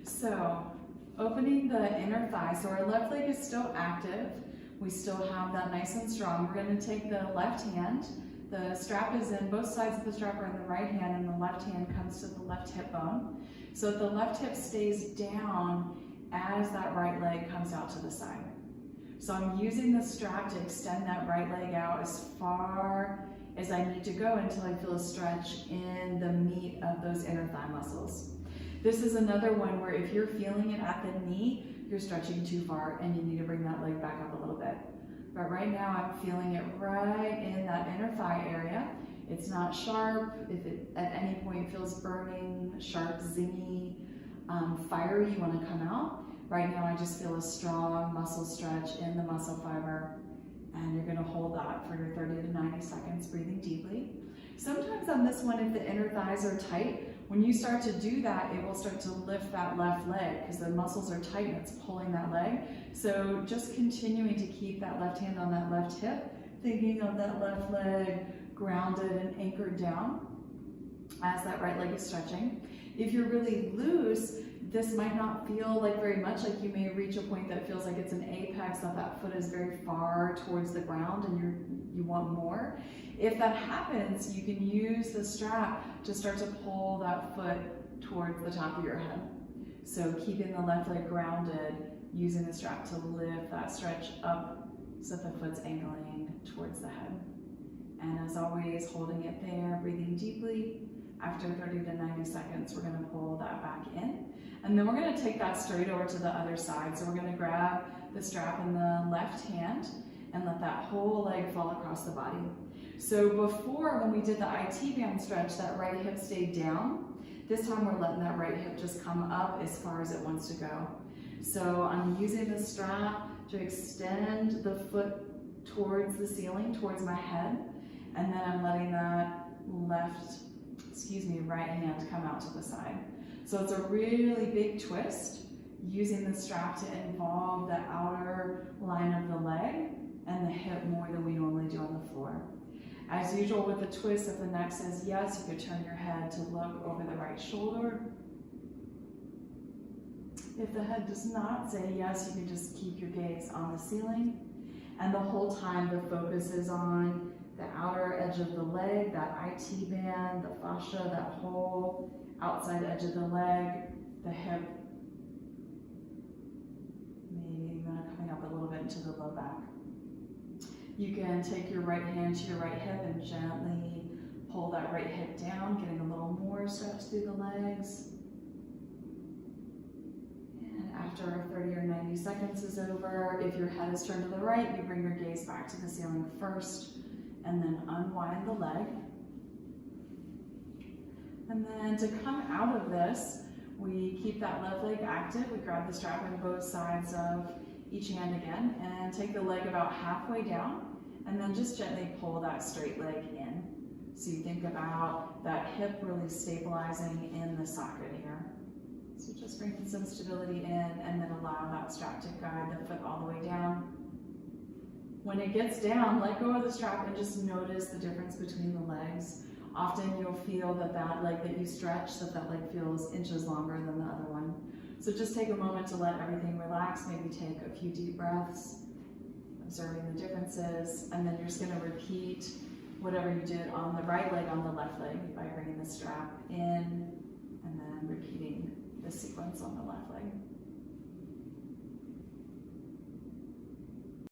So, opening the inner thigh. So our left leg is still active. We still have that nice and strong. We're going to take the left hand. The strap is in, both sides of the strap are in the right hand, and the left hand comes to the left hip bone. So the left hip stays down as that right leg comes out to the side. So I'm using the strap to extend that right leg out as far as I need to go until I feel a stretch in the meat of those inner thigh muscles. This is another one where if you're feeling it at the knee, you're stretching too far and you need to bring that leg back up a little bit. But right now I'm feeling it right in that inner thigh area. It's not sharp. If it at any point feels burning, sharp, zingy, fiery, you want to come out. Right now I just feel a strong muscle stretch in the muscle fiber, and you're going to hold that for your 30 to 90 seconds, breathing deeply. Sometimes on this one, if the inner thighs are tight, when you start to do that, it will start to lift that left leg because the muscles are tight and it's pulling that leg. So just continuing to keep that left hand on that left hip, thinking of that left leg grounded and anchored down as that right leg is stretching. If you're really loose, this might not feel like very much, like you may reach a point that feels like it's an apex, that foot is very far towards the ground and you want more. If that happens, you can use the strap to start to pull that foot towards the top of your head. So keeping the left leg grounded, using the strap to lift that stretch up so the foot's angling towards the head. And as always, holding it there, breathing deeply. After 30 to 90 seconds, we're going to pull that back in. And then we're going to take that straight over to the other side. So we're going to grab the strap in the left hand and let that whole leg fall across the body. So before, when we did the IT band stretch, that right hip stayed down. This time we're letting that right hip just come up as far as it wants to go. So I'm using the strap to extend the foot towards the ceiling, towards my head. And then I'm letting that right hand come out to the side. So it's a really big twist, using the strap to involve the outer line of the leg and the hip more than we normally do on the floor. As usual with the twist, if the neck says yes, you could turn your head to look over the right shoulder. If the head does not say yes, you can just keep your gaze on the ceiling. And the whole time the focus is on the outer edge of the leg, that IT band, the fascia, that whole outside edge of the leg, the hip, maybe even coming up a little bit into the low back. You can take your right hand to your right hip and gently pull that right hip down, getting a little more stretch through the legs. And after 30 or 90 seconds is over, if your head is turned to the right, you bring your gaze back to the ceiling first, and then unwind the leg. And then to come out of this, we keep that left leg active. We grab the strap on both sides of each hand again and take the leg about halfway down, and then just gently pull that straight leg in. So you think about that hip really stabilizing in the socket here. So just bringing some stability in, and then allow that strap to guide the foot all the way down. When it gets down, let go of the strap and just notice the difference between the legs. Often you'll feel that that leg that you stretch, that leg feels inches longer than the other one. So just take a moment to let everything relax, maybe take a few deep breaths, observing the differences, and then you're just gonna repeat whatever you did on the right leg on the left leg by bringing the strap in and then repeating the sequence on the left leg.